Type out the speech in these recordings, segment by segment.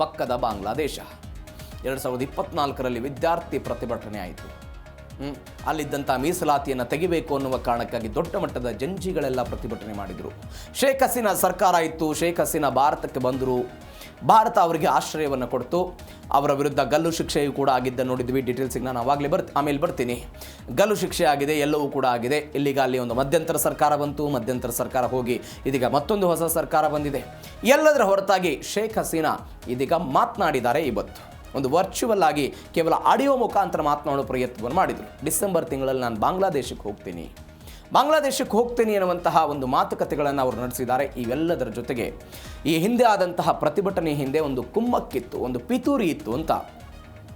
ಪಕ್ಕದ ಬಾಂಗ್ಲಾದೇಶ. 2024ರಲ್ಲಿ ವಿದ್ಯಾರ್ಥಿ ಪ್ರತಿಭಟನೆ ಆಯಿತು. ಅಲ್ಲಿದ್ದಂಥ ಮೀಸಲಾತಿಯನ್ನು ತೆಗಿಬೇಕು ಅನ್ನುವ ಕಾರಣಕ್ಕಾಗಿ ದೊಡ್ಡ ಮಟ್ಟದ ಜಂಜಿಗಳೆಲ್ಲ ಪ್ರತಿಭಟನೆ ಮಾಡಿದರು. ಶೇಖ್ ಹಸೀನಾ ಸರ್ಕಾರ ಇತ್ತು. ಶೇಖ್ ಹಸೀನಾ ಭಾರತಕ್ಕೆ ಬಂದರು. ಭಾರತ ಅವರಿಗೆ ಆಶ್ರಯವನ್ನು ಕೊಡ್ತು. ಅವರ ವಿರುದ್ಧ ಗಲ್ಲು ಶಿಕ್ಷೆಯೂ ಕೂಡ ಆಗಿದ್ದ ನೋಡಿದ್ವಿ. ಡೀಟೇಲ್ಸಿಗೆ ನಾನು ಆಮೇಲೆ ಬರ್ತೀನಿ. ಗಲ್ಲು ಶಿಕ್ಷೆ ಆಗಿದೆ, ಎಲ್ಲವೂ ಕೂಡ ಆಗಿದೆ. ಇಲ್ಲಿಗ ಅಲ್ಲಿ ಒಂದು ಮಧ್ಯಂತರ ಸರ್ಕಾರ ಬಂತು. ಮಧ್ಯಂತರ ಸರ್ಕಾರ ಹೋಗಿ ಇದೀಗ ಮತ್ತೊಂದು ಹೊಸ ಸರ್ಕಾರ ಬಂದಿದೆ. ಎಲ್ಲದರ ಹೊರತಾಗಿ ಶೇಖ್ ಹಸೀನಾ ಇದೀಗ ಮಾತನಾಡಿದ್ದಾರೆ. ಇವತ್ತು ಒಂದು ವರ್ಚುವಲ್ ಆಗಿ ಕೇವಲ ಆಡಿಯೋ ಮುಖಾಂತರ ಮಾತನಾಡೋ ಪ್ರಯತ್ನವನ್ನು ಮಾಡಿದರು. ಡಿಸೆಂಬರ್ ತಿಂಗಳಲ್ಲಿ ನಾನು ಬಾಂಗ್ಲಾದೇಶಕ್ಕೆ ಹೋಗ್ತೀನಿ ಅನ್ನುವಂತಹ ಒಂದು ಮಾತುಕತೆಗಳನ್ನು ಅವರು ನಡೆಸಿದ್ದಾರೆ. ಇವೆಲ್ಲದರ ಜೊತೆಗೆ ಈ ಹಿಂದೆ ಆದಂತಹ ಪ್ರತಿಭಟನೆ ಹಿಂದೆ ಒಂದು ಕುಮ್ಮಕ್ಕಿತ್ತು, ಒಂದು ಪಿತೂರಿ ಇತ್ತು ಅಂತ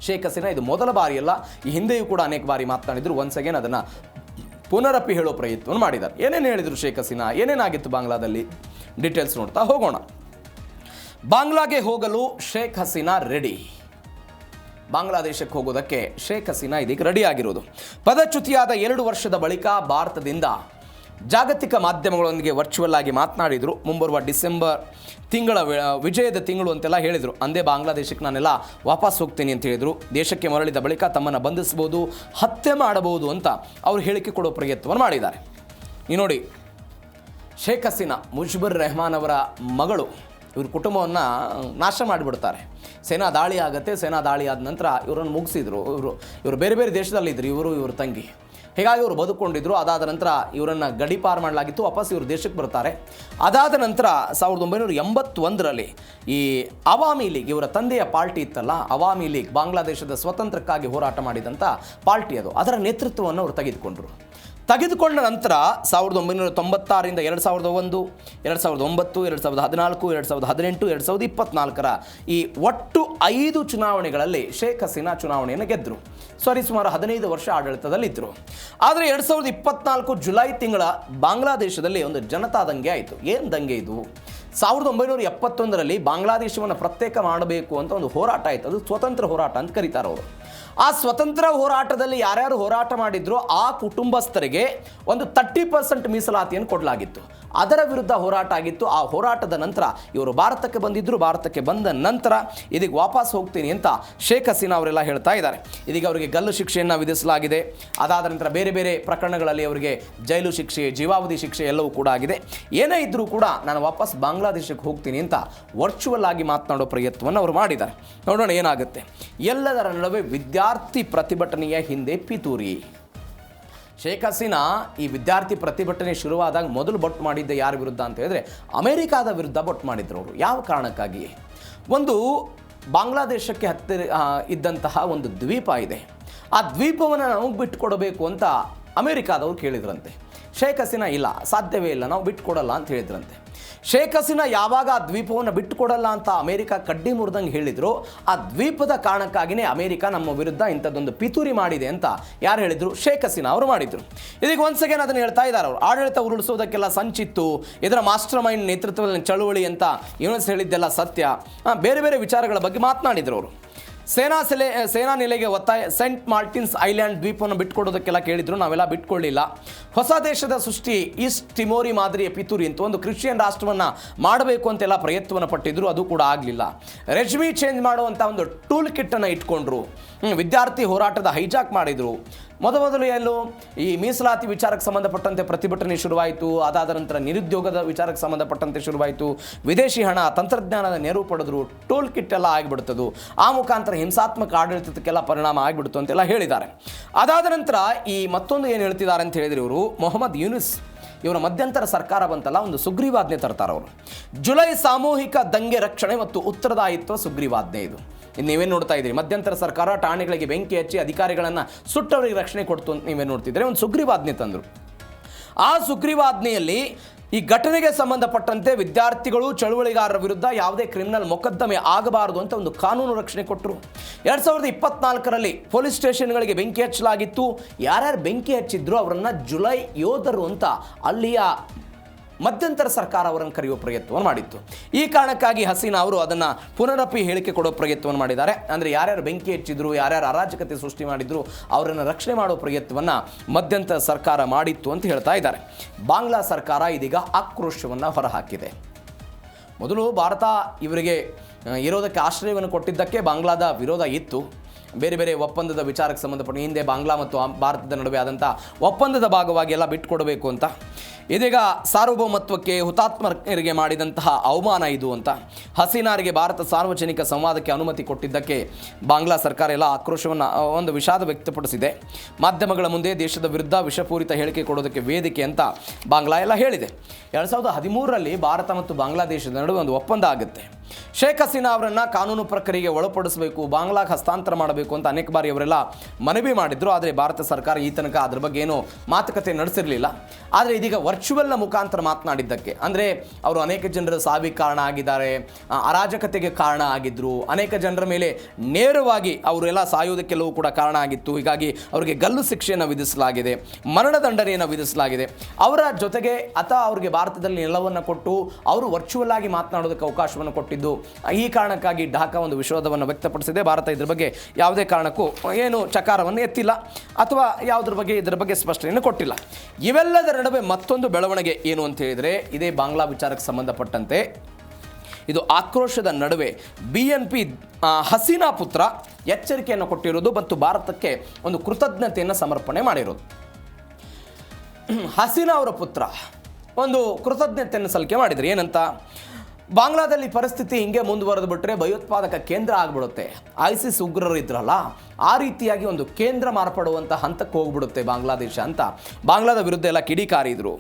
ಶೇಖ್ ಹಸೀನಾ ಇದು ಮೊದಲ ಬಾರಿಯಲ್ಲ, ಈ ಹಿಂದೆಯೂ ಕೂಡ ಅನೇಕ ಬಾರಿ ಮಾತನಾಡಿದ್ರು. ಒನ್ಸ್ ಅಗೇನ್ ಅದನ್ನು ಪುನರಪಿ ಹೇಳೋ ಪ್ರಯತ್ನವನ್ನು ಮಾಡಿದ್ದಾರೆ. ಏನೇನು ಹೇಳಿದರು ಶೇಖ್ ಹಸೀನಾ, ಏನೇನಾಗಿತ್ತು ಬಾಂಗ್ಲಾದಲ್ಲಿ, ಡೀಟೇಲ್ಸ್ ನೋಡ್ತಾ ಹೋಗೋಣ. ಬಾಂಗ್ಲಾಗೆ ಹೋಗಲು ಶೇಖ್ ಹಸೀನಾ ರೆಡಿ. ಬಾಂಗ್ಲಾದೇಶಕ್ಕೆ ಹೋಗೋದಕ್ಕೆ ಶೇಖ್ ಹಸೀನಾ ಇದೀಗ ರೆಡಿ ಆಗಿರೋದು. ಪದಚ್ಯುತಿಯಾದ 2 ವರ್ಷದ ಬಳಿಕ ಭಾರತದಿಂದ ಜಾಗತಿಕ ಮಾಧ್ಯಮಗಳೊಂದಿಗೆ ವರ್ಚುವಲ್ ಆಗಿ ಮಾತನಾಡಿದರು. ಮುಂಬರುವ ಡಿಸೆಂಬರ್ ತಿಂಗಳ ವಿಜಯದ ತಿಂಗಳು ಅಂತೆಲ್ಲ ಹೇಳಿದರು. ಅಂದೇ ಬಾಂಗ್ಲಾದೇಶಕ್ಕೆ ನಾನೆಲ್ಲ ವಾಪಸ್ ಹೋಗ್ತೀನಿ ಅಂತ ಹೇಳಿದರು. ದೇಶಕ್ಕೆ ಮರಳಿದ ಬಳಿಕ ತಮ್ಮನ್ನು ಬಂಧಿಸಬಹುದು, ಹತ್ಯೆ ಮಾಡಬಹುದು ಅಂತ ಅವರು ಹೇಳಿಕೆ ಕೊಡೋ ಪ್ರಯತ್ನವನ್ನು ಮಾಡಿದ್ದಾರೆ. ಈ ನೋಡಿ, ಶೇಖ್ ಹಸೀನಾ ಮುಜಿಬುರ್ ರೆಹಮಾನ್ ಅವರ ಮಗಳು. ಇವ್ರ ಕುಟುಂಬವನ್ನು ನಾಶ ಮಾಡಿಬಿಡ್ತಾರೆ. ಸೇನಾ ದಾಳಿ ಆಗುತ್ತೆ. ಸೇನಾ ದಾಳಿ ಆದ ನಂತರ ಇವರನ್ನು ಮುಗಿಸಿದ್ರು. ಇವರು ಬೇರೆ ಬೇರೆ ದೇಶದಲ್ಲಿದ್ದರು, ಇವ್ರ ತಂಗಿ. ಹೀಗಾಗಿ ಇವರು ಬದುಕೊಂಡಿದ್ರು. ಅದಾದ ನಂತರ ಇವರನ್ನು ಗಡೀಪಾರು ಮಾಡಲಾಗಿತ್ತು. ವಾಪಸ್ ಇವರು ದೇಶಕ್ಕೆ ಬರ್ತಾರೆ. ಅದಾದ ನಂತರ 1981ರಲ್ಲಿ ಈ ಅವಾಮಿ ಲೀಗ್, ಇವರ ತಂದೆಯ ಪಾರ್ಟಿ ಇತ್ತಲ್ಲ, ಅವಾಮಿ ಲೀಗ್, ಬಾಂಗ್ಲಾದೇಶದ ಸ್ವತಂತ್ರಕ್ಕಾಗಿ ಹೋರಾಟ ಮಾಡಿದಂಥ ಪಾರ್ಟಿ ಅದು, ಅದರ ನೇತೃತ್ವವನ್ನು ಅವರು ತೆಗೆದುಕೊಂಡ ನಂತರ 1996ರಿಂದ 2001, 2009, 2014, 2018, 2024ರ ಈ ಒಟ್ಟು 5 ಚುನಾವಣೆಗಳಲ್ಲಿ ಶೇಖ್ ಹಸೀನಾ ಚುನಾವಣೆಯನ್ನು ಗೆದ್ದರು. ಸುಮಾರು 15 ವರ್ಷ ಆಡಳಿತದಲ್ಲಿದ್ದರು. ಆದರೆ 2024 ಜುಲೈ ತಿಂಗಳ ಬಾಂಗ್ಲಾದೇಶದಲ್ಲಿ ಒಂದು ಜನತಾ ದಂಗೆ ಆಯಿತು. ಏನು ದಂಗೆ ಇದು? 1971ರಲ್ಲಿ ಬಾಂಗ್ಲಾದೇಶವನ್ನು ಪ್ರತ್ಯೇಕ ಮಾಡಬೇಕು ಅಂತ ಒಂದು ಹೋರಾಟ ಆಯಿತು. ಅದು ಸ್ವತಂತ್ರ ಹೋರಾಟ ಅಂತ ಕರೀತಾರೆ ಅವರು. ಆ ಸ್ವತಂತ್ರ ಹೋರಾಟದಲ್ಲಿ ಯಾರ್ಯಾರು ಹೋರಾಟ ಮಾಡಿದ್ರು ಆ ಕುಟುಂಬಸ್ಥರಿಗೆ ಒಂದು 30% ಮೀಸಲಾತಿಯನ್ನು ಕೊಡಲಾಗಿತ್ತು. ಅದರ ವಿರುದ್ಧ ಹೋರಾಟ ಆಗಿತ್ತು. ಆ ಹೋರಾಟದ ನಂತರ ಇವರು ಭಾರತಕ್ಕೆ ಬಂದಿದ್ದರು. ಭಾರತಕ್ಕೆ ಬಂದ ನಂತರ ಇದೀಗ ವಾಪಸ್ ಹೋಗ್ತೀನಿ ಅಂತ ಶೇಖ್ ಹಸೀನಾ ಅವರೆಲ್ಲ ಹೇಳ್ತಾ ಇದ್ದಾರೆ. ಇದೀಗ ಅವರಿಗೆ ಗಲ್ಲು ಶಿಕ್ಷೆಯನ್ನು ವಿಧಿಸಲಾಗಿದೆ. ಅದಾದ ನಂತರ ಬೇರೆ ಬೇರೆ ಪ್ರಕರಣಗಳಲ್ಲಿ ಅವರಿಗೆ ಜೈಲು ಶಿಕ್ಷೆ, ಜೀವಾವಧಿ ಶಿಕ್ಷೆ ಎಲ್ಲವೂ ಕೂಡ ಆಗಿದೆ. ಏನೇ ಇದ್ದರೂ ಕೂಡ ನಾನು ವಾಪಸ್ ಬಾಂಗ್ಲಾದೇಶಕ್ಕೆ ಹೋಗ್ತೀನಿ ಅಂತ ವರ್ಚುವಲ್ ಆಗಿ ಮಾತನಾಡೋ ಪ್ರಯತ್ನವನ್ನು ಅವರು ಮಾಡಿದ್ದಾರೆ. ನೋಡೋಣ ಏನಾಗುತ್ತೆ. ಎಲ್ಲದರ ನಡುವೆ ವಿದ್ಯಾರ್ಥಿ ಪ್ರತಿಭಟನೆಯ ಹಿಂದೆ ಪಿತೂರಿ. ಶೇಖ್ ಹಸೀನಾ ಈ ವಿದ್ಯಾರ್ಥಿ ಪ್ರತಿಭಟನೆ ಶುರುವಾದಾಗ ಮೊದಲು ಬೊಟ್ಟು ಮಾಡಿದ್ದೆ ಯಾರ ವಿರುದ್ಧ ಅಂತ ಹೇಳಿದ್ರೆ ಅಮೆರಿಕಾದ ವಿರುದ್ಧ ಬೊಟ್ಟು ಮಾಡಿದ್ರು ಅವರು. ಯಾವ ಕಾರಣಕ್ಕಾಗಿ? ಒಂದು ಬಾಂಗ್ಲಾದೇಶಕ್ಕೆ ಹತ್ತಿರ ಇದ್ದಂತಹ ಒಂದು ದ್ವೀಪ ಇದೆ. ಆ ದ್ವೀಪವನ್ನು ನಮಗೆ ಬಿಟ್ಟುಕೊಡಬೇಕು ಅಂತ ಅಮೆರಿಕಾದವರು ಕೇಳಿದ್ರಂತೆ. ಶೇಖ್ ಹಸೀನಾ ಇಲ್ಲ, ಸಾಧ್ಯವೇ ಇಲ್ಲ, ನಾವು ಬಿಟ್ಟುಕೊಡಲ್ಲ ಅಂತ ಹೇಳಿದ್ರಂತೆ. ಶೇಖ್ ಹಸೀನಾ ಯಾವಾಗ ಆ ದ್ವೀಪವನ್ನು ಬಿಟ್ಟುಕೊಡಲ್ಲ ಅಂತ ಅಮೆರಿಕ ಕಡ್ಡಿ ಮುರಿದಂಗೆ ಹೇಳಿದ್ರು, ಆ ದ್ವೀಪದ ಕಾರಣಕ್ಕಾಗಿಯೇ ಅಮೆರಿಕ ನಮ್ಮ ವಿರುದ್ಧ ಇಂಥದ್ದೊಂದು ಪಿತೂರಿ ಮಾಡಿದೆ ಅಂತ ಯಾರು ಹೇಳಿದ್ರು? ಶೇಖ್ ಹಸೀನಾ ಅವರು ಮಾಡಿದ್ರು. ಇದೀಗ ಒನ್ಸ್ ಅಗೇನ್ ಅದನ್ನು ಹೇಳ್ತಾ ಇದ್ದಾರೆ ಅವರು. ಆಡಳಿತ ಉರುಳಿಸೋದಕ್ಕೆಲ್ಲ ಸಂಚಿತ್ತು, ಇದರ ಮಾಸ್ಟರ್ ಮೈಂಡ್ ನೇತೃತ್ವದಲ್ಲಿ ಚಳುವಳಿ ಅಂತ ಯೂನಿಸ್ ಹೇಳಿದ್ದೆಲ್ಲ ಸತ್ಯ. ಬೇರೆ ಬೇರೆ ವಿಚಾರಗಳ ಬಗ್ಗೆ ಮಾತನಾಡಿದ್ರು ಅವರು. ಸೇನಾ ನೆಲೆಗೆ ಒತ್ತಾಯ. ಸೆಂಟ್ ಮಾರ್ಟಿನ್ಸ್ ಐಲ್ಯಾಂಡ್ ದ್ವೀಪವನ್ನು ಬಿಟ್ಕೊಡೋದಕ್ಕೆಲ್ಲ ಕೇಳಿದ್ರು, ನಾವೆಲ್ಲ ಬಿಟ್ಕೊಳ್ಳಿಲ್ಲ. ಹೊಸ ದೇಶದ ಸೃಷ್ಟಿ, ಈಸ್ಟ್ ಟಿಮೋರಿ ಮಾದರಿಯ ಪಿತೂರಿ ಅಂತ ಒಂದು ಕ್ರಿಶ್ಚಿಯನ್ ರಾಷ್ಟ್ರವನ್ನು ಮಾಡಬೇಕು ಅಂತೆಲ್ಲ ಪ್ರಯತ್ನವನ್ನು ಪಟ್ಟಿದ್ರು, ಅದು ಕೂಡ ಆಗಲಿಲ್ಲ. ರೆಜ್ಮಿ ಚೇಂಜ್ ಮಾಡುವಂಥ ಒಂದು ಟೂಲ್ ಕಿಟ್ಟನ್ನು ಇಟ್ಕೊಂಡ್ರು. ವಿದ್ಯಾರ್ಥಿ ಹೋರಾಟದ ಹೈಜಾಕ್ ಮಾಡಿದರು. ಮೊದಲು ಎಲ್ಲೋ ಈ ಮೀಸಲಾತಿ ವಿಚಾರಕ್ಕೆ ಸಂಬಂಧಪಟ್ಟಂತೆ ಪ್ರತಿಭಟನೆ ಶುರುವಾಯಿತು. ಅದಾದ ನಂತರ ನಿರುದ್ಯೋಗದ ವಿಚಾರಕ್ಕೆ ಸಂಬಂಧಪಟ್ಟಂತೆ ಶುರುವಾಯಿತು. ವಿದೇಶಿ ಹಣ, ತಂತ್ರಜ್ಞಾನದ ನೆರವು ಪಡೆದ್ರು, ಟೋಲ್ ಕಿಟ್ ಎಲ್ಲ ಆಗಿಬಿಡ್ತದು. ಆ ಮುಖಾಂತರ ಹಿಂಸಾತ್ಮಕ ಆಡಳಿತಕ್ಕೆಲ್ಲ ಪರಿಣಾಮ ಆಗಿಬಿಡ್ತು ಅಂತೆಲ್ಲ ಹೇಳಿದ್ದಾರೆ. ಅದಾದ ನಂತರ ಈ ಮತ್ತೊಂದು ಏನು ಹೇಳ್ತಿದ್ದಾರೆ ಅಂತ ಹೇಳಿದ್ರೆ ಇವರು ಮೊಹಮ್ಮದ್ ಯೂನಿಸ್ ಇವರ ಮಧ್ಯಂತರ ಸರ್ಕಾರ ಬಂತಲ್ಲ, ಒಂದು ಸುಗ್ರೀವಾಜ್ಞೆ ತರ್ತಾರೆ ಅವರು. ಜುಲೈ ಸಾಮೂಹಿಕ ದಂಗೆ ರಕ್ಷಣೆ ಮತ್ತು ಉತ್ತರದಾಯಿತ್ವ ಸುಗ್ರೀವಾಜ್ಞೆ ಇದು. ನೀವೇನು ನೋಡ್ತಾ ಇದ್ದೀರಿ? ಮಧ್ಯಂತರ ಸರ್ಕಾರ ಠಾಣೆಗಳಿಗೆ ಬೆಂಕಿ ಹಚ್ಚಿ ಅಧಿಕಾರಿಗಳನ್ನು ಸುಟ್ಟವರಿಗೆ ರಕ್ಷಣೆ ಕೊಡ್ತು ಅಂತ ನೀವೇನು ನೋಡ್ತಿದ್ರೆ ಒಂದು ಸುಗ್ರೀವಾಜ್ಞೆ ತಂದರು. ಆ ಸುಗ್ರೀವಾಜ್ಞೆಯಲ್ಲಿ ಈ ಘಟನೆಗೆ ಸಂಬಂಧಪಟ್ಟಂತೆ ವಿದ್ಯಾರ್ಥಿಗಳು ಚಳುವಳಿಗಾರರ ವಿರುದ್ಧ ಯಾವುದೇ ಕ್ರಿಮಿನಲ್ ಮೊಕದ್ದಮೆ ಆಗಬಾರದು ಅಂತ ಒಂದು ಕಾನೂನು ರಕ್ಷಣೆ ಕೊಟ್ಟರು. 2024ರಲ್ಲಿ ಪೊಲೀಸ್ ಸ್ಟೇಷನ್ಗಳಿಗೆ ಬೆಂಕಿ ಹಚ್ಚಲಾಗಿತ್ತು. ಯಾರ್ಯಾರು ಬೆಂಕಿ ಹಚ್ಚಿದ್ರು ಅವರನ್ನು ಜುಲೈ ಯೋಧರು ಅಂತ ಅಲ್ಲಿಯ ಮಧ್ಯಂತರ ಸರ್ಕಾರ ಅವರನ್ನು ಕರೆಯುವ ಪ್ರಯತ್ನವನ್ನು ಮಾಡಿತ್ತು. ಈ ಕಾರಣಕ್ಕಾಗಿ ಹಸೀನಾ ಅವರು ಅದನ್ನು ಪುನರಪಿ ಹೇಳಿಕೆ ಕೊಡೋ ಪ್ರಯತ್ನವನ್ನು ಮಾಡಿದ್ದಾರೆ. ಅಂದರೆ ಯಾರ್ಯಾರು ಬೆಂಕಿ ಹಚ್ಚಿದ್ರು, ಯಾರ್ಯಾರು ಅರಾಜಕತೆ ಸೃಷ್ಟಿ ಮಾಡಿದ್ರು ಅವರನ್ನು ರಕ್ಷಣೆ ಮಾಡೋ ಪ್ರಯತ್ನವನ್ನು ಮಧ್ಯಂತರ ಸರ್ಕಾರ ಮಾಡಿತ್ತು ಅಂತ ಹೇಳ್ತಾ ಇದ್ದಾರೆ. ಬಾಂಗ್ಲಾ ಸರ್ಕಾರ ಇದೀಗ ಆಕ್ರೋಶವನ್ನು ಹೊರಹಾಕಿದೆ. ಮೊದಲು ಭಾರತ ಇವರಿಗೆ ಇರೋದಕ್ಕೆ ಆಶ್ರಯವನ್ನು ಕೊಟ್ಟಿದ್ದಕ್ಕೆ ಬಾಂಗ್ಲಾದ ವಿರೋಧ ಇತ್ತು. ಬೇರೆ ಬೇರೆ ಒಪ್ಪಂದದ ವಿಚಾರಕ್ಕೆ ಸಂಬಂಧಪಟ್ಟ ಹಿಂದೆ ಬಾಂಗ್ಲಾ ಮತ್ತು ಭಾರತದ ನಡುವೆ ಆದಂಥ ಒಪ್ಪಂದದ ಭಾಗವಾಗಿ ಎಲ್ಲ ಬಿಟ್ಟುಕೊಡಬೇಕು ಅಂತ. ಇದೀಗ ಸಾರ್ವಭೌಮತ್ವಕ್ಕೆ ಹುತಾತ್ಮರಿಗೆ ಮಾಡಿದಂತಹ ಅವಮಾನ ಇದು ಅಂತ ಹಸೀನಾರಿಗೆ ಭಾರತ ಸಾರ್ವಜನಿಕ ಸಂವಾದಕ್ಕೆ ಅನುಮತಿ ಕೊಟ್ಟಿದ್ದಕ್ಕೆ ಬಾಂಗ್ಲಾ ಸರ್ಕಾರ ಎಲ್ಲ ಆಕ್ರೋಶವನ್ನು ಒಂದು ವಿಷಾದ ವ್ಯಕ್ತಪಡಿಸಿದೆ. ಮಾಧ್ಯಮಗಳ ಮುಂದೆ ದೇಶದ ವಿರುದ್ಧ ವಿಷಪೂರಿತ ಹೇಳಿಕೆ ಕೊಡೋದಕ್ಕೆ ವೇದಿಕೆ ಅಂತ ಬಾಂಗ್ಲಾ ಎಲ್ಲ ಹೇಳಿದೆ. 2013ರಲ್ಲಿ ಭಾರತ ಮತ್ತು ಬಾಂಗ್ಲಾದೇಶದ ನಡುವೆ ಒಂದು ಒಪ್ಪಂದ ಆಗುತ್ತೆ. ಶೇಖ್ ಹಸೀನಾ ಅವರನ್ನು ಕಾನೂನು ಪ್ರಕ್ರಿಯೆಗೆ ಒಳಪಡಿಸಬೇಕು, ಬಾಂಗ್ಲಾಗೆ ಹಸ್ತಾಂತರ ಮಾಡಬೇಕು ಅಂತ ಅನೇಕ ಬಾರಿ ಅವರೆಲ್ಲ ಮನವಿ ಮಾಡಿದ್ರು. ಆದರೆ ಭಾರತ ಸರ್ಕಾರ ಈ ತನಕ ಅದ್ರ ಬಗ್ಗೆ ಏನೂ ಮಾತುಕತೆ ನಡೆಸಿರಲಿಲ್ಲ. ಆದರೆ ಇದೀಗ ವರ್ಚುವಲ್ನ ಮುಖಾಂತರ ಮಾತನಾಡಿದ್ದಕ್ಕೆ, ಅಂದರೆ ಅವರು ಅನೇಕ ಜನರ ಸಾವಿಗೆ ಕಾರಣ ಆಗಿದ್ದಾರೆ, ಅರಾಜಕತೆಗೆ ಕಾರಣ ಆಗಿದ್ದರು, ಅನೇಕ ಜನರ ಮೇಲೆ ನೇರವಾಗಿ ಅವರೆಲ್ಲ ಸಾಯೋದಕ್ಕೆಲ್ಲವೂ ಕೂಡ ಕಾರಣ ಆಗಿತ್ತು. ಹೀಗಾಗಿ ಅವರಿಗೆ ಗಲ್ಲು ಶಿಕ್ಷೆಯನ್ನು ವಿಧಿಸಲಾಗಿದೆ, ಮರಣದಂಡನೆಯನ್ನು ವಿಧಿಸಲಾಗಿದೆ. ಅವರ ಜೊತೆಗೆ ಅವರಿಗೆ ಭಾರತದಲ್ಲಿ ನೆಲವನ್ನು ಕೊಟ್ಟು ಅವರು ವರ್ಚುವಲ್ ಆಗಿ ಮಾತನಾಡೋದಕ್ಕೆ ಅವಕಾಶವನ್ನು ಕೊಟ್ಟಿದ್ದು. ಈ ಕಾರಣಕ್ಕಾಗಿ ಢಾಕಾ ಒಂದು ವಿಷಾದವನ್ನು ವ್ಯಕ್ತಪಡಿಸಿದೆ. ಭಾರತ ಇದ್ರ ಬಗ್ಗೆ ಯಾವುದೇ ಕಾರಣಕ್ಕೂ ಏನು ಚಕಾರವನ್ನು ಎತ್ತಿಲ್ಲ ಅಥವಾ ಇದರ ಬಗ್ಗೆ ಸ್ಪಷ್ಟನೆಯನ್ನು ಕೊಟ್ಟಿಲ್ಲ. ಇವೆಲ್ಲದರ ನಡುವೆ ಮತ್ತೊಂದು ಬೆಳವಣಿಗೆ ಏನು ಅಂತ ಹೇಳಿದರೆ, ಇದೇ ಬಾಂಗ್ಲಾ ವಿಚಾರಕ್ಕೆ ಸಂಬಂಧಪಟ್ಟಂತೆ ಇದು ಆಕ್ರೋಶದ ನಡುವೆ BNP ಹಸೀನಾ ಪುತ್ರ ಎಚ್ಚರಿಕೆಯನ್ನು ಕೊಟ್ಟಿರೋದು ಮತ್ತು ಭಾರತಕ್ಕೆ ಒಂದು ಕೃತಜ್ಞತೆಯನ್ನು ಸಮರ್ಪಣೆ ಮಾಡಿರೋದು. ಹಸೀನಾ ಅವರ ಪುತ್ರ ಒಂದು ಕೃತಜ್ಞತೆಯನ್ನು ಸಲ್ಲಿಕೆ ಮಾಡಿದರು. ಏನಂತ, ಬಾಂಗ್ಲಾದಲ್ಲಿ ಪರಿಸ್ಥಿತಿ ಹಿಂಗೆ ಮುಂದುವರೆದು ಬಿಟ್ಟರೆ ಭಯೋತ್ಪಾದಕ ಕೇಂದ್ರ ಆಗಿಬಿಡುತ್ತೆ. ISIS ಉಗ್ರರು ಇದ್ರಲ್ಲ, ಆ ರೀತಿಯಾಗಿ ಒಂದು ಕೇಂದ್ರ ಮಾರ್ಪಡುವಂಥ ಹಂತಕ್ಕೆ ಹೋಗ್ಬಿಡುತ್ತೆ ಬಾಂಗ್ಲಾದೇಶ ಅಂತ ಬಾಂಗ್ಲಾದ ವಿರುದ್ಧ ಎಲ್ಲ ಕಿಡಿಕಾರಿದ್ರು.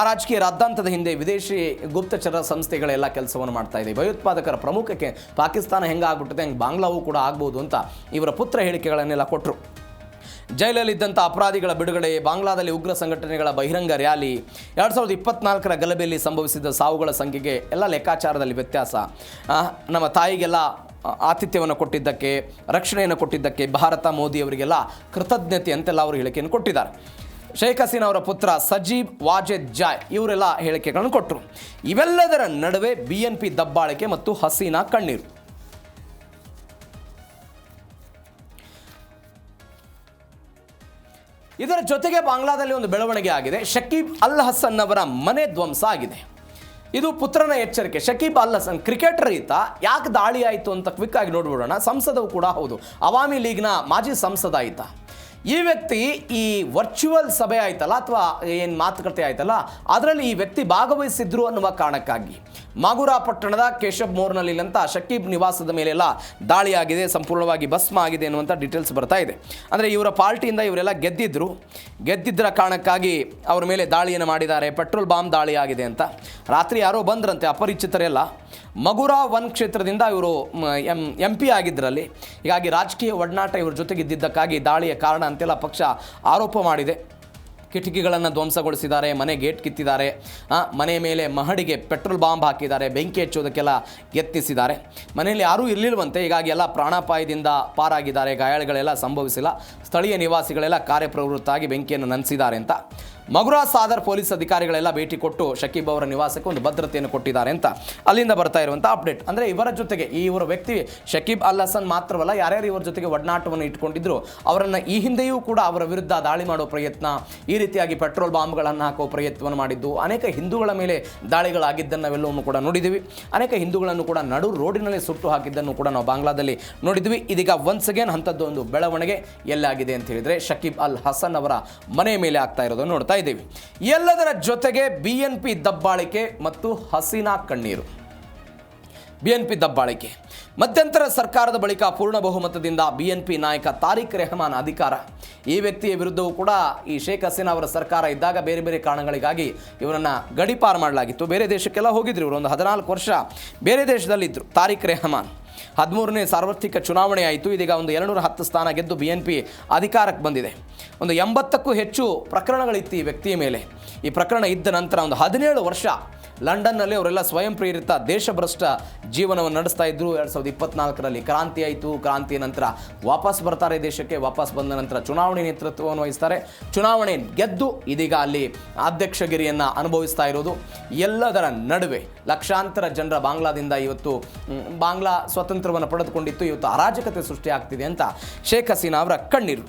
ರಾಜಕೀಯ ರಾದ್ಧಾಂತದ ಹಿಂದೆ ವಿದೇಶಿ ಗುಪ್ತಚರ ಸಂಸ್ಥೆಗಳೆಲ್ಲ ಕೆಲಸವನ್ನು ಮಾಡ್ತಾ ಇದೆ. ಭಯೋತ್ಪಾದಕರ ಪ್ರಮುಖಕ್ಕೆ ಪಾಕಿಸ್ತಾನ ಹೆಂಗೆ ಆಗ್ಬಿಡುತ್ತೆ ಹಂಗೆ ಬಾಂಗ್ಲಾವೂ ಕೂಡ ಆಗ್ಬೋದು ಅಂತ ಇವರ ಪುತ್ರ ಹೇಳಿಕೆಗಳನ್ನೆಲ್ಲ ಕೊಟ್ಟರು. ಜೈಲಲ್ಲಿದ್ದಂಥ ಅಪರಾಧಿಗಳ ಬಿಡುಗಡೆ, ಬಾಂಗ್ಲಾದಲ್ಲಿ ಉಗ್ರ ಸಂಘಟನೆಗಳ ಬಹಿರಂಗ ರ್ಯಾಲಿ, 2024ರ ಗಲಭೆಯಲ್ಲಿ ಸಂಭವಿಸಿದ ಸಾವುಗಳ ಸಂಖ್ಯೆಗೆ ಎಲ್ಲ ಲೆಕ್ಕಾಚಾರದಲ್ಲಿ ವ್ಯತ್ಯಾಸ, ನಮ್ಮ ತಾಯಿಗೆಲ್ಲ ಆತಿಥ್ಯವನ್ನು ಕೊಟ್ಟಿದ್ದಕ್ಕೆ, ರಕ್ಷಣೆಯನ್ನು ಕೊಟ್ಟಿದ್ದಕ್ಕೆ ಭಾರತ ಮೋದಿ ಅವರಿಗೆಲ್ಲ ಕೃತಜ್ಞತೆ ಅಂತೆಲ್ಲ ಅವರು ಹೇಳಿಕೆಯನ್ನು ಕೊಟ್ಟಿದ್ದಾರೆ. ಶೇಖ್ ಹಸೀನಾ ಅವರ ಪುತ್ರ ಸಜೀಬ್ ವಾಜೆದ್ ಜಾಯ್ ಇವರೆಲ್ಲ ಹೇಳಿಕೆಗಳನ್ನು ಕೊಟ್ಟರು. ಇವೆಲ್ಲದರ ನಡುವೆ BNP ದಬ್ಬಾಳಿಕೆ ಮತ್ತು ಹಸೀನಾ ಕಣ್ಣೀರು. ಇದರ ಜೊತೆಗೆ ಬಾಂಗ್ಲಾದಲ್ಲಿ ಒಂದು ಬೆಳವಣಿಗೆ ಆಗಿದೆ. ಶಕೀಬ್ ಅಲ್ ಹಸನ್ ಅವರ ಮನೆ ಧ್ವಂಸ ಆಗಿದೆ. ಇದು ಪುತ್ರನ ಎಚ್ಚರಿಕೆ. ಶಕೀಬ್ ಅಲ್ ಹಸನ್ ಕ್ರಿಕೆಟರ್ ಈತ, ಯಾಕೆ ದಾಳಿ ಆಯಿತು ಅಂತ ಕ್ವಿಕ್ ಆಗಿ ನೋಡ್ಬಿಡೋಣ. ಸಂಸದವು ಕೂಡ ಹೌದು, ಅವಾಮಿ ಲೀಗ್ನ ಮಾಜಿ ಸಂಸದ ಈತ. ಈ ವ್ಯಕ್ತಿ ಈ ವರ್ಚುವಲ್ ಸಭೆ ಆಯ್ತಲ್ಲ ಅಥವಾ ಏನು ಮಾತುಕತೆ ಆಯ್ತಲ್ಲ ಅದರಲ್ಲಿ ಈ ವ್ಯಕ್ತಿ ಭಾಗವಹಿಸಿದ್ರು ಅನ್ನುವ ಕಾರಣಕ್ಕಾಗಿ ಮಾಗುರಾ ಪಟ್ಟಣದ ಕೇಶವ್ ಮೋರ್ನಲ್ಲಿ ಅಂತ ಶಕೀಬ್ ನಿವಾಸದ ಮೇಲೆಲ್ಲ ದಾಳಿಯಾಗಿದೆ, ಸಂಪೂರ್ಣವಾಗಿ ಭಸ್ಮ ಆಗಿದೆ ಅನ್ನುವಂಥ ಡೀಟೇಲ್ಸ್ ಬರ್ತಾ ಇದೆ. ಅಂದರೆ ಇವರ ಪಾರ್ಟಿಯಿಂದ ಇವರೆಲ್ಲ ಗೆದ್ದಿದ್ದರ ಕಾರಣಕ್ಕಾಗಿ ಅವ್ರ ಮೇಲೆ ದಾಳಿಯನ್ನು ಮಾಡಿದ್ದಾರೆ. ಪೆಟ್ರೋಲ್ ಬಾಂಬ್ ದಾಳಿ ಆಗಿದೆ ಅಂತ ರಾತ್ರಿ ಯಾರೋ ಬಂದ್ರಂತೆ ಅಪರಿಚಿತರೆಲ್ಲ. ಮಗುರಾ 1 ಕ್ಷೇತ್ರದಿಂದ ಇವರು MP ಆಗಿದ್ದರಲ್ಲಿ, ಹೀಗಾಗಿ ರಾಜಕೀಯ ಒಡನಾಟ ಇವ್ರ ಜೊತೆಗಿದ್ದಕ್ಕಾಗಿ ದಾಳಿಯ ಕಾರಣ ಅಂತೆಲ್ಲ ಪಕ್ಷ ಆರೋಪ ಮಾಡಿದೆ. ಕಿಟಕಿಗಳನ್ನು ಧ್ವಂಸಗೊಳಿಸಿದ್ದಾರೆ, ಮನೆ ಗೇಟ್ ಕಿತ್ತಿದ್ದಾರೆ, ಮನೆ ಮೇಲೆ ಮಹಡಿಗೆ ಪೆಟ್ರೋಲ್ ಬಾಂಬ್ ಹಾಕಿದ್ದಾರೆ, ಬೆಂಕಿ ಹಚ್ಚೋದಕ್ಕೆಲ್ಲ ಯತ್ನಿಸಿದ್ದಾರೆ. ಮನೆಯಲ್ಲಿ ಯಾರೂ ಇರಲಿಲ್ವಂತೆ, ಹೀಗಾಗಿ ಎಲ್ಲ ಪ್ರಾಣಾಪಾಯದಿಂದ ಪಾರಾಗಿದ್ದಾರೆ, ಗಾಯಾಳುಗಳೆಲ್ಲ ಸಂಭವಿಸಿಲ್ಲ. ಸ್ಥಳೀಯ ನಿವಾಸಿಗಳೆಲ್ಲ ಕಾರ್ಯಪ್ರವೃತ್ತಾಗಿ ಬೆಂಕಿಯನ್ನು ನಂದಿಸಿದ್ದಾರೆ ಅಂತ ಮಗುರಾ ಸಾದರ್ ಪೊಲೀಸ್ ಅಧಿಕಾರಿಗಳೆಲ್ಲ ಭೇಟಿ ಕೊಟ್ಟು ಶಕೀಬ್ ಅವರ ನಿವಾಸಕ್ಕೆ ಒಂದು ಭದ್ರತೆಯನ್ನು ಕೊಟ್ಟಿದ್ದಾರೆ ಅಂತ ಅಲ್ಲಿಂದ ಬರ್ತಾ ಇರುವಂಥ ಅಪ್ಡೇಟ್. ಅಂದರೆ ಇವರ ಜೊತೆಗೆ ಇವರ ವ್ಯಕ್ತಿ ಶಕೀಬ್ ಅಲ್ ಹಸನ್ ಮಾತ್ರವಲ್ಲ, ಯಾರ್ಯಾರು ಇವರ ಜೊತೆಗೆ ಒಡನಾಟವನ್ನು ಇಟ್ಕೊಂಡಿದ್ರು ಅವರನ್ನು ಈ ಹಿಂದೆಯೂ ಕೂಡ ಅವರ ವಿರುದ್ಧ ದಾಳಿ ಮಾಡೋ ಪ್ರಯತ್ನ, ಈ ರೀತಿಯಾಗಿ ಪೆಟ್ರೋಲ್ ಬಾಂಬ್ಗಳನ್ನು ಹಾಕೋ ಪ್ರಯತ್ನವನ್ನು ಮಾಡಿದ್ದು, ಅನೇಕ ಹಿಂದೂಗಳ ಮೇಲೆ ದಾಳಿಗಳಾಗಿದ್ದನ್ನು ನಾವೆಲ್ಲವನ್ನು ಕೂಡ ನೋಡಿದ್ದೀವಿ. ಅನೇಕ ಹಿಂದೂಗಳನ್ನು ಕೂಡ ನಡು ರೋಡಿನಲ್ಲಿ ಸುಟ್ಟು ಹಾಕಿದ್ದನ್ನು ಕೂಡ ನಾವು ಬಾಂಗ್ಲಾದಲ್ಲಿ ನೋಡಿದ್ವಿ. ಇದೀಗ ಒನ್ಸ್ ಅಗೇನ್ ಅಂಥದ್ದು ಒಂದು ಬೆಳವಣಿಗೆ ಎಲ್ಲಾಗಿದೆ ಅಂತ ಹೇಳಿದರೆ ಶಕೀಬ್ ಅಲ್ ಹಸನ್ ಅವರ ಮನೆ ಮೇಲೆ ಆಗ್ತಾ ಇರೋದನ್ನು ನೋಡ್ತಾ ಇದ್ದೀವಿ. ಎಲ್ಲದರ ಜೊತೆಗೆ BNP ದಬ್ಬಾಳಿಕೆ ಮತ್ತು ಹಸೀನಾ ಕಣ್ಣೀರು. BNP ದಬ್ಬಾಳಿಕೆ, ಮಧ್ಯಂತರ ಸರ್ಕಾರದ ಬಳಿಕ ಪೂರ್ಣ ಬಹುಮತದಿಂದ BNP ನಾಯಕ ತಾರಿಕ್ ರೆಹಮಾನ್ ಅಧಿಕಾರ. ಈ ವ್ಯಕ್ತಿಯ ವಿರುದ್ಧವೂ ಕೂಡ ಈ ಶೇಖ್ ಹಸೀನಾ ಅವರ ಸರ್ಕಾರ ಇದ್ದಾಗ ಬೇರೆ ಬೇರೆ ಕಾರಣಗಳಿಗಾಗಿ ಇವರನ್ನು ಗಡೀಪಾರು ಮಾಡಲಾಗಿತ್ತು. ಬೇರೆ ದೇಶಕ್ಕೆಲ್ಲ ಹೋಗಿದ್ರು ಇವರು, ಒಂದು 14 ವರ್ಷ ಬೇರೆ ದೇಶದಲ್ಲಿದ್ದರು. ತಾರಿಕ್ ರೆಹಮಾನ್ 13ನೇ ಸಾರ್ವತ್ರಿಕ ಚುನಾವಣೆ ಆಯಿತು. ಇದೀಗ ಒಂದು 210 ಸ್ಥಾನ ಗೆದ್ದು BNP ಅಧಿಕಾರಕ್ಕೆ ಬಂದಿದೆ. ಒಂದು 80ಕ್ಕೂ ಹೆಚ್ಚು ಪ್ರಕರಣಗಳಿತ್ತು ಈ ವ್ಯಕ್ತಿಯ ಮೇಲೆ. ಈ ಪ್ರಕರಣ ಇದ್ದ ನಂತರ ಒಂದು 17 ವರ್ಷ ಲಂಡನ್ನಲ್ಲಿ ಅವರೆಲ್ಲ ಸ್ವಯಂ ಪ್ರೇರಿತ ದೇಶಭ್ರಷ್ಟ ಜೀವನವನ್ನು ನಡೆಸ್ತಾ ಇದ್ದರು. 2024ರಲ್ಲಿ ಕ್ರಾಂತಿ ಆಯಿತು. ಕ್ರಾಂತಿಯ ನಂತರ ವಾಪಸ್ ಬರ್ತಾರೆ ದೇಶಕ್ಕೆ. ವಾಪಸ್ ಬಂದ ನಂತರ ಚುನಾವಣೆ ನೇತೃತ್ವವನ್ನು ವಹಿಸ್ತಾರೆ. ಚುನಾವಣೆ ಗೆದ್ದು ಇದೀಗ ಅಲ್ಲಿ ಅಧ್ಯಕ್ಷಗಿರಿಯನ್ನು ಅನುಭವಿಸ್ತಾ ಇರೋದು. ಎಲ್ಲದರ ನಡುವೆ ಲಕ್ಷಾಂತರ ಜನರ ಬಾಂಗ್ಲಾದಿಂದ ಇವತ್ತು ಬಾಂಗ್ಲಾ ಸ್ವತಂತ್ರವನ್ನು ಪಡೆದುಕೊಂಡಿತ್ತು. ಇವತ್ತು ಅರಾಜಕತೆ ಸೃಷ್ಟಿಯಾಗ್ತಿದೆ ಅಂತ ಶೇಖ್ ಹಸೀನಾ ಅವರ ಕಣ್ಣೀರು.